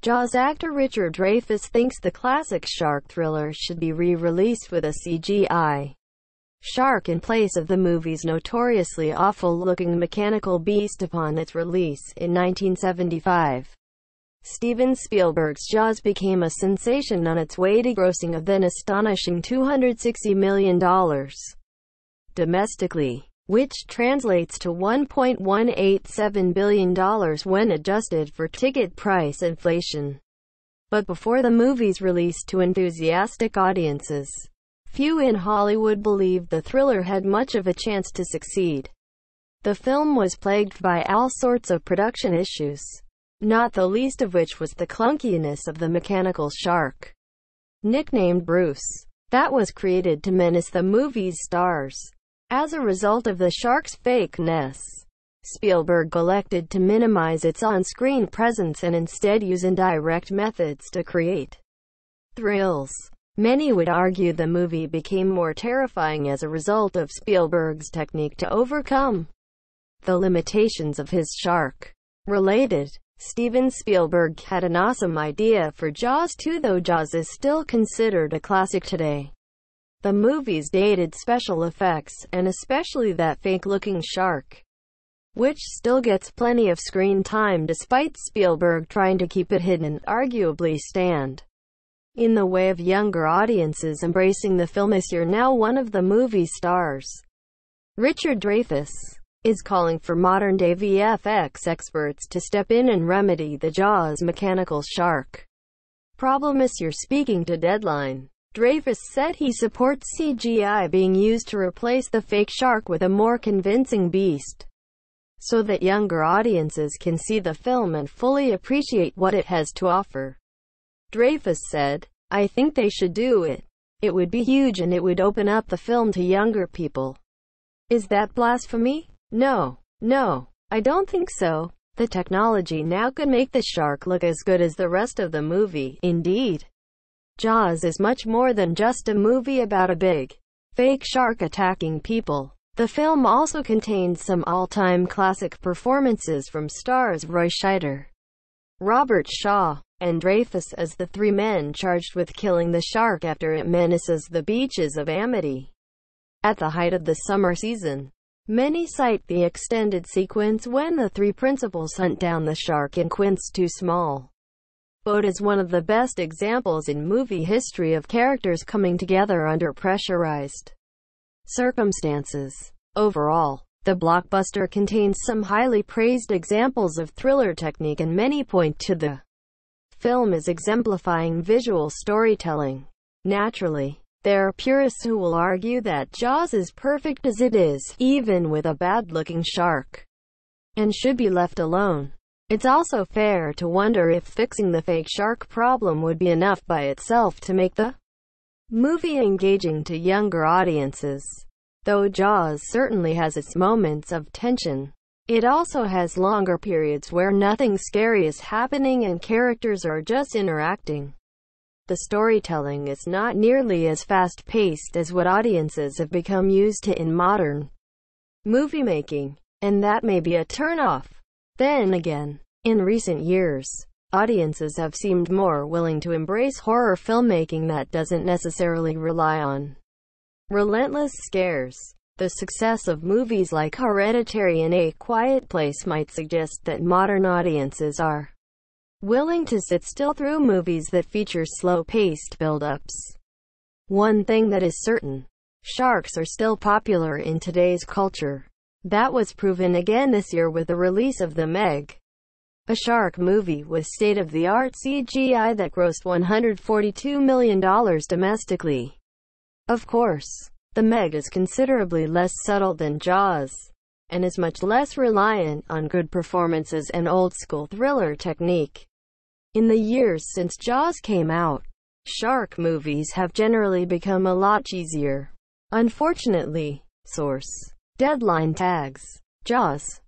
Jaws actor Richard Dreyfuss thinks the classic shark thriller should be re-released with a CGI shark in place of the movie's notoriously awful-looking mechanical beast upon its release in 1975. Steven Spielberg's Jaws became a sensation on its way to grossing a then-astonishing $260 million domestically, which translates to $1.187 billion when adjusted for ticket price inflation. But before the movie's release to enthusiastic audiences, few in Hollywood believed the thriller had much of a chance to succeed. The film was plagued by all sorts of production issues, not the least of which was the clunkiness of the mechanical shark, nicknamed Bruce, that was created to menace the movie's stars. As a result of the shark's fake-ness, Spielberg elected to minimize its on-screen presence and instead use indirect methods to create thrills. Many would argue the movie became more terrifying as a result of Spielberg's technique to overcome the limitations of his shark. Related, Steven Spielberg had an awesome idea for Jaws 2, though Jaws is still considered a classic today. The movie's dated special effects, and especially that fake-looking shark, which still gets plenty of screen time despite Spielberg trying to keep it hidden, arguably stand in the way of younger audiences embracing the film. This year, now one of the movie's stars, Richard Dreyfuss, is calling for modern-day VFX experts to step in and remedy the Jaws mechanical shark problem. This year, speaking to Deadline, Dreyfuss said he supports CGI being used to replace the fake shark with a more convincing beast, so that younger audiences can see the film and fully appreciate what it has to offer. Dreyfuss said, "I think they should do it. It would be huge and it would open up the film to younger people." Is that blasphemy? No, I don't think so. The technology now could make the shark look as good as the rest of the movie. Indeed, Jaws is much more than just a movie about a big, fake shark attacking people. The film also contains some all-time classic performances from stars Roy Scheider, Robert Shaw, and Dreyfuss as the three men charged with killing the shark after it menaces the beaches of Amity at the height of the summer season. Many cite the extended sequence when the three principals hunt down the shark in Quints' Too Small Boat as one of the best examples in movie history of characters coming together under pressurized circumstances. Overall, the blockbuster contains some highly praised examples of thriller technique, and many point to the film as exemplifying visual storytelling. Naturally, there are purists who will argue that Jaws is perfect as it is, even with a bad-looking shark, and should be left alone. It's also fair to wonder if fixing the fake shark problem would be enough by itself to make the movie engaging to younger audiences. Though Jaws certainly has its moments of tension, it also has longer periods where nothing scary is happening and characters are just interacting. The storytelling is not nearly as fast-paced as what audiences have become used to in modern movie making, and that may be a turn-off. Then again, in recent years, audiences have seemed more willing to embrace horror filmmaking that doesn't necessarily rely on relentless scares. The success of movies like Hereditary and A Quiet Place might suggest that modern audiences are willing to sit still through movies that feature slow-paced build-ups. One thing that is certain: sharks are still popular in today's culture. That was proven again this year with the release of The Meg, a shark movie with state-of-the-art CGI that grossed $142 million domestically. Of course, The Meg is considerably less subtle than Jaws, and is much less reliant on good performances and old-school thriller technique. In the years since Jaws came out, shark movies have generally become a lot cheesier. Unfortunately. Source: Deadline tags. Jaws